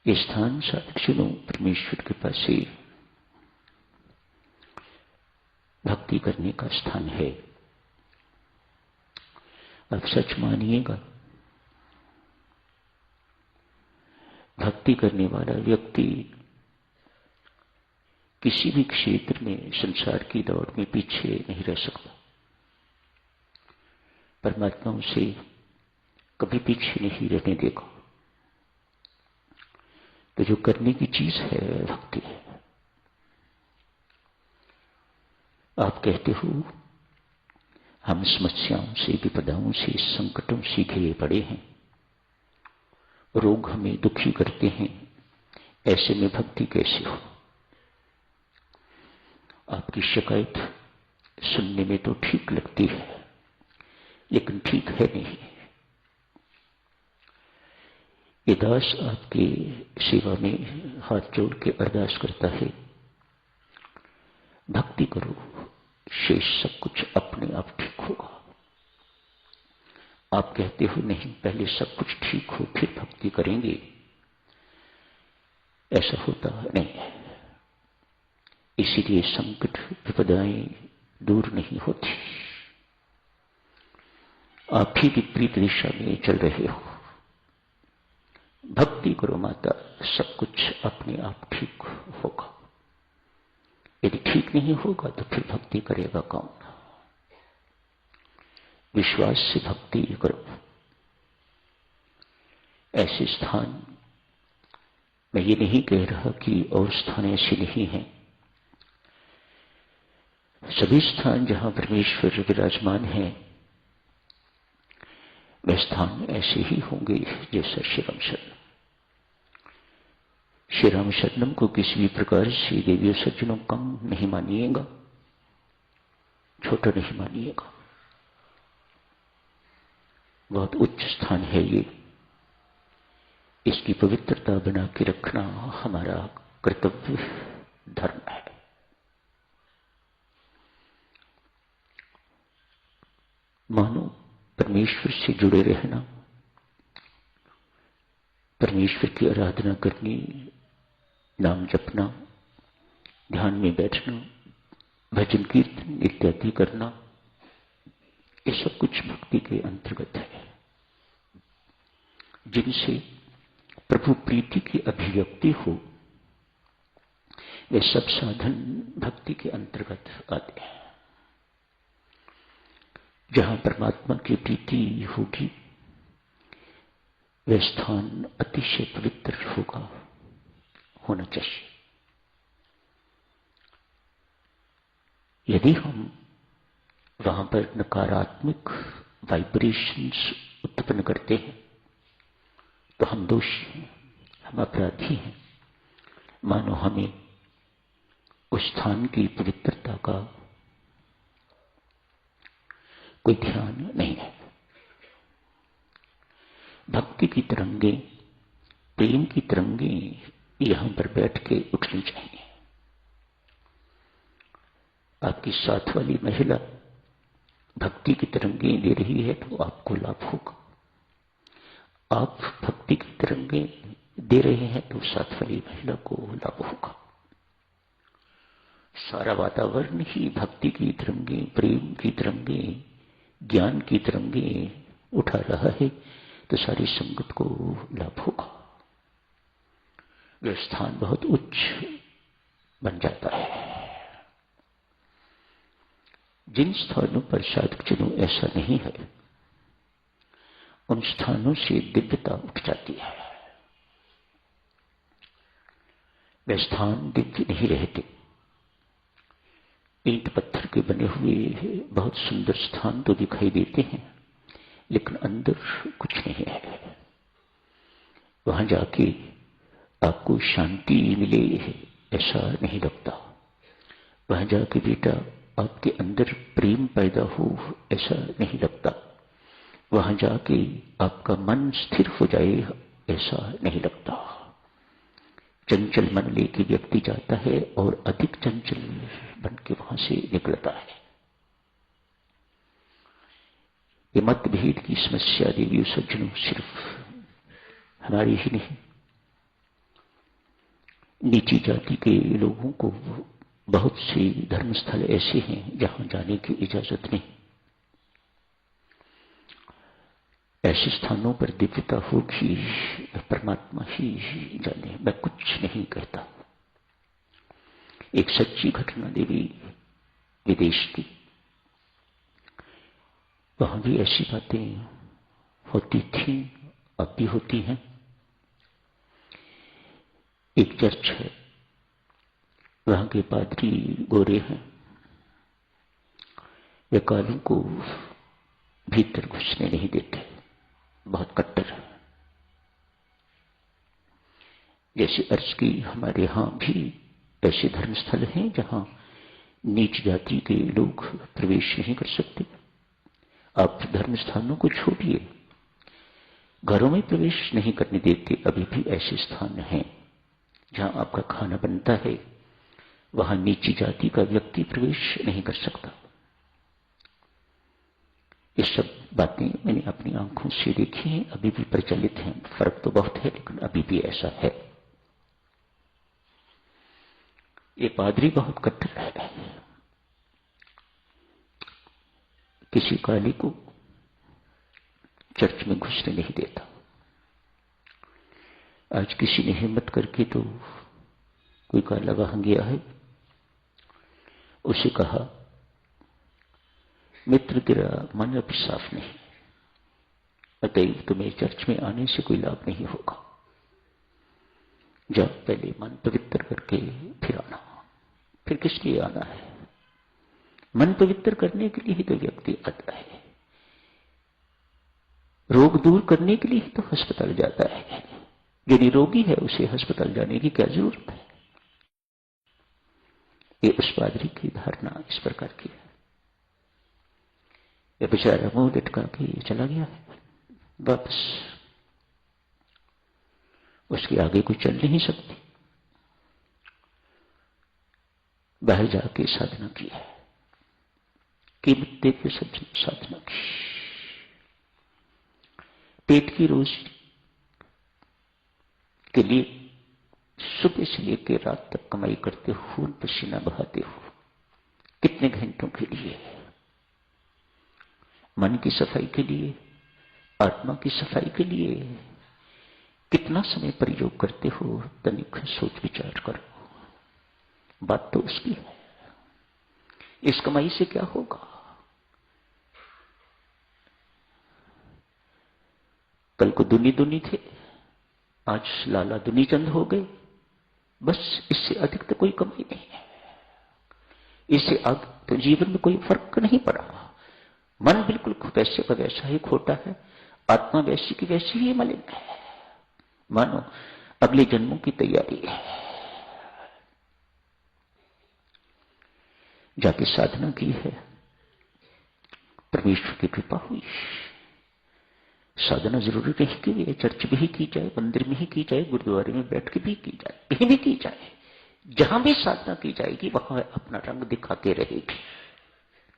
ये स्थान साधकजनों परमेश्वर के पास से भक्ति करने का स्थान है। आप सच मानिएगा, भक्ति करने वाला व्यक्ति किसी भी क्षेत्र में संसार की दौड़ में पीछे नहीं रह सकता। परमात्मा उसे कभी पीछे नहीं रहने देगा। तो जो करने की चीज है भक्ति है। आप कहते हो हम समस्याओं से, विपदाओं से, संकटों से घिरे पड़े हैं, रोग हमें दुखी करते हैं, ऐसे में भक्ति कैसे हो? आपकी शिकायत सुनने में तो ठीक लगती है, लेकिन ठीक है नहीं। ये दास आपके सेवा में हाथ जोड़ के अरदास करता है, भक्ति करो, शेष सब कुछ अपने आप ठीक होगा। आप कहते हो नहीं, पहले सब कुछ ठीक हो फिर भक्ति करेंगे। ऐसा होता नहीं है। इसीलिए संकट विपदाएं दूर नहीं होती। आप ही विपरीत दिशा में चल रहे हो। भक्ति करो माता, सब कुछ अपने आप ठीक होगा। यदि ठीक नहीं होगा तो फिर भक्ति करेगा कौन? विश्वास से भक्ति करो। ऐसे स्थान, मैं ये नहीं कह रहा कि और स्थान ऐसे नहीं हैं। सभी स्थान जहां परमेश्वर विराजमान है, वे स्थान ऐसे ही होंगे जैसा श्री राम शरणम। श्री राम शरणम को किसी भी प्रकार से देवियों सज्जनों कम नहीं मानिएगा, छोटा नहीं मानिएगा। बहुत उच्च स्थान है ये। इसकी पवित्रता बना के रखना हमारा कर्तव्य धर्म है। मानो परमेश्वर से जुड़े रहना, परमेश्वर की आराधना करनी, नाम जपना, ध्यान में बैठना, भजन कीर्तन इत्यादि करना, ये सब कुछ भक्ति के अंतर्गत है। जिनसे प्रभु प्रीति की अभिव्यक्ति हो, वे सब साधन भक्ति के अंतर्गत आते हैं। जहां परमात्मा की प्रीति होगी, वह स्थान अतिशय पवित्र होगा, होना चाहिए। यदि हम वहां पर नकारात्मक वाइब्रेशंस उत्पन्न करते हैं तो हम दोषी हैं, हम अपराधी हैं। मानो हमें उस स्थान की पवित्रता का कोई ध्यान नहीं है। भक्ति की तरंगे, प्रेम की तरंगे यहां पर बैठ के उठनी चाहिए। आपकी साथ वाली महिला भक्ति की तरंगे दे रही है तो आपको लाभ होगा। आप भक्ति की तरंगे दे रहे हैं तो साथ वाली महिला को लाभ होगा। सारा वातावरण ही भक्ति की तरंगे, प्रेम की तरंगे, ज्ञान की तरंगे उठा रहा है तो सारी संगत को लाभ होगा। वह स्थान बहुत उच्च बन जाता है। जिन स्थानों पर साधकजनों ऐसा नहीं है, उन स्थानों से दिव्यता उठ जाती है। वे स्थान दिव्य नहीं रहते। ईंट पत्थर के बने हुए बहुत सुंदर स्थान तो दिखाई देते हैं, लेकिन अंदर कुछ नहीं है। वहां जाके आपको शांति मिले ऐसा नहीं लगता। वहां जाके बेटा आपके अंदर प्रेम पैदा हो ऐसा नहीं लगता। वहां जाके आपका मन स्थिर हो जाए ऐसा नहीं लगता। चंचल मन लेके व्यक्ति जाता है और अधिक चंचल बन के वहां से निकलता है। ये मतभेद की समस्या देवी सज्जनों सिर्फ हमारी ही नहीं, नीची जाति के लोगों को बहुत से धर्मस्थल ऐसे हैं जहां जाने की इजाजत नहीं। ऐसे स्थानों पर दिव्यता होगी, परमात्मा ही जाने, मैं कुछ नहीं कहता। एक सच्ची घटना देवी विदेश की, वहां भी ऐसी बातें होती थी, अब भी होती हैं। एक चर्च है, वहां के पादरी गोरे हैं, वे कालों को भीतर घुसने नहीं देते, बहुत कट्टर है। जैसे अर्ज की, हमारे यहां भी ऐसे धर्मस्थल हैं जहां नीच जाति के लोग प्रवेश नहीं कर सकते। आप धर्मस्थानों को छोड़िए, घरों में प्रवेश नहीं करने देते। अभी भी ऐसे स्थान हैं जहां आपका खाना बनता है, वहां नीची जाति का व्यक्ति प्रवेश नहीं कर सकता। ये सब बातें मैंने अपनी आंखों से देखी हैं, अभी भी प्रचलित हैं। फर्क तो बहुत है, लेकिन अभी भी ऐसा है। ये पादरी बहुत कट्टर है, किसी काली को चर्च में घुसने नहीं देता। आज किसी ने हिम्मत करके, तो कोई काला वहां गया है, उसे कहा, मित्र तेरा मन अब साफ नहीं, अतएव तुम्हें चर्च में आने से कोई लाभ नहीं होगा। जब पहले मन पवित्र करके फिर आना। फिर किस लिए आना है? मन पवित्र करने के लिए ही तो व्यक्ति आता है, रोग दूर करने के लिए ही तो अस्पताल जाता है। जो निरोगी है उसे अस्पताल जाने की क्या जरूरत है? ये उस पादरी की धारणा इस प्रकार की है। यह बेचारा मुंह लटका के चला गया है वापस, उसके आगे कोई चल नहीं सकती। बाहर जाके साधना की है, कीमत देकर साधना की, पेट की रोजी के लिए सुबह से लेकर रात तक कमाई करते हो, खून पसीना बहाते हो। कितने घंटों के लिए? मन की सफाई के लिए, आत्मा की सफाई के लिए कितना समय प्रयोग करते हो? तनिक सोच विचार करो। बात तो उसकी है। इस कमाई से क्या होगा? कल को दुनी दुनी थे, आज लाला दुनी चंद हो गए। बस इससे अधिक तो कोई कमाई नहीं है। इससे आगे तो जीवन में कोई फर्क नहीं पड़ा। मन बिल्कुल वैसे का वैसा ही खोटा है, आत्मा वैसी की वैसी ही मलिन है। मानो अगले जन्मों की तैयारी है। जाके साधना की है, परमेश्वर की कृपा हुई। साधना जरूरी नहीं कि चर्च में ही की जाए, मंदिर में ही की जाए, गुरुद्वारे में बैठ के भी की जाए, कहीं भी की जाए। जहां भी साधना की जाएगी वहां अपना रंग दिखाते रहेगी।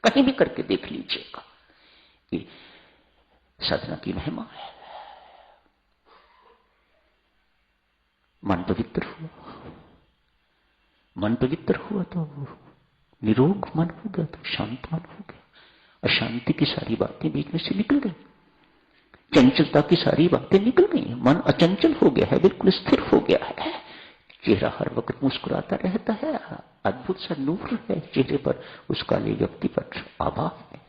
कहीं भी करके देख लीजिएगा, ये साधना की महिमा है। मन पवित्र हुआ, मन पवित्र हुआ तो निरोग मन हो गया, तो शांत मन हो गया। अशांति की सारी बातें बीच में से निकल गई, चंचलता की सारी बातें निकल गई। मन अचंचल हो गया है, बिल्कुल स्थिर हो गया है। चेहरा हर वक्त मुस्कुराता रहता है, अद्भुत सा नूर है चेहरे पर। उस काले व्यक्ति पर आभा है,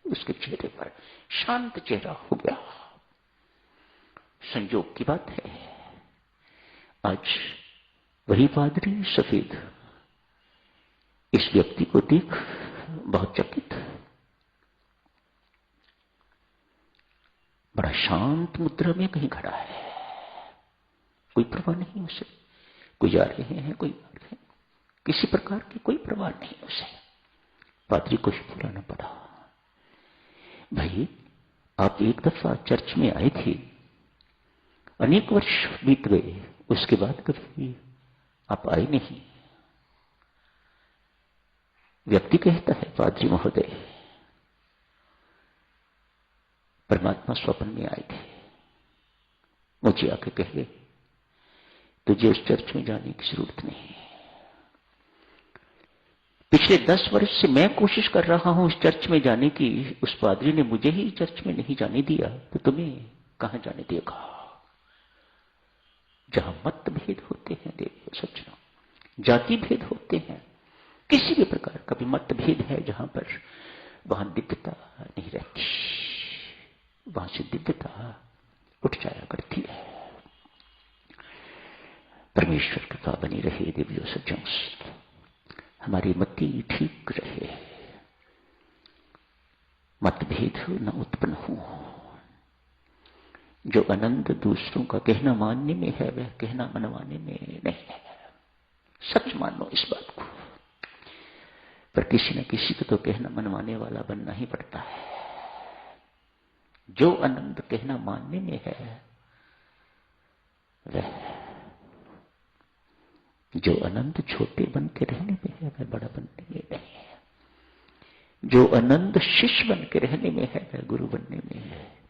उसके चेहरे पर शांत चेहरा हो गया। संयोग की बात है, आज वही पादरी सफेद इस व्यक्ति को देख बहुत चकित, बड़ा शांत मुद्रा में कहीं खड़ा है, कोई परवाह नहीं उसे। कोई जा रहे हैं, कोई आ रहे हैं, किसी प्रकार की कोई परवाह नहीं उसे। पादरी को ही बुलाना पड़ा। भाई, आप एक दफा चर्च में आए थे, अनेक वर्ष बीत गए, उसके बाद कभी आप आए नहीं। व्यक्ति कहता है, पादरी महोदय, परमात्मा स्वप्न में आए थे, मुझे आके कहे तुझे उस चर्च में जाने की जरूरत नहीं। पिछले 10 वर्ष से मैं कोशिश कर रहा हूं उस चर्च में जाने की, उस पादरी ने मुझे ही चर्च में नहीं जाने दिया, तो तुम्हें कहां जाने देगा? जहां मतभेद होते हैं देव सज्जनों, जाति भेद होते हैं, किसी भी प्रकार का भी मतभेद है जहां पर, वहां दिव्यता नहीं रहती, वहां से दिव्यता उठ जाया करती है। परमेश्वर कृपा बनी रहे दिव्यो सज्जनों, हमारी मति ठीक रहे, मतभेद न उत्पन्न हो। जो आनंद दूसरों का कहना मानने में है वह कहना मनवाने में नहीं है। सच मानो इस बात को, पर किसी न किसी को तो कहना मनवाने वाला बनना ही पड़ता है। जो आनंद कहना मानने में है वह, जो आनंद छोटे बन के रहने में है वह बड़ा बनने में नहीं है। जो आनंद शिष्य बन के रहने में है वह गुरु बनने में है।